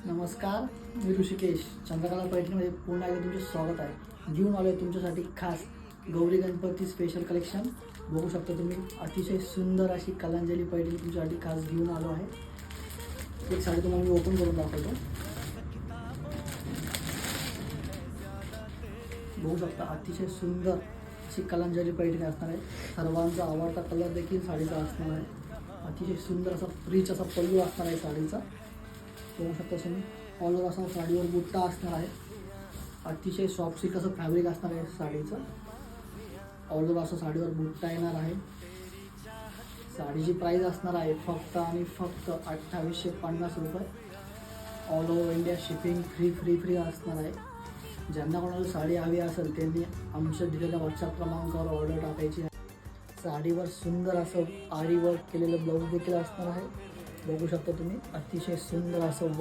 नमस्कार, मी ऋषिकेश. चंद्रकला पैठणीमध्ये पुन्हा एकदा तुमचे स्वागत आहे. घेऊन आलो आहे तुमच्यासाठी खास गौरी गणपती स्पेशल कलेक्शन. बघू शकता तुम्ही, अतिशय सुंदर अशी कलांजली पैठणी तुमच्यासाठी खास घेऊन आलो आहे. एक साडी तुम्हाला मी ओपन करून दाखवतो. बघू शकता, अतिशय सुंदर अशी कलांजली पैठणी असणार आहे. सर्वांचा आवडता कलर देखील साडीचा असणार आहे. अतिशय सुंदर असा रिच असा पल्लू असणार आहे साडीचा. बघू शकता तुम्ही, ऑल ओव्हर असा साडीवर बुट्टा असणार आहे. अतिशय सॉफ्ट सिल्क असं फॅब्रिक असणार आहे साडीचं. ऑल ओव्हर असं साडीवर बुट्टा येणार आहे. साडीची प्राईस असणार आहे फक्त आणि फक्त 2850 रुपये. All over India shipping free असणार आहे. ज्यांना कोणाला साडी हवी असेल त्यांनी आमच्या दिलेल्या व्हॉट्सअप क्रमांकावर ऑर्डर टाकायची आहे. साडीवर सुंदर असं आरी वर्क केलेलं ब्लाऊज देखील असणार आहे. बघू शकता तुम्ही, अतिशय सुंदर असं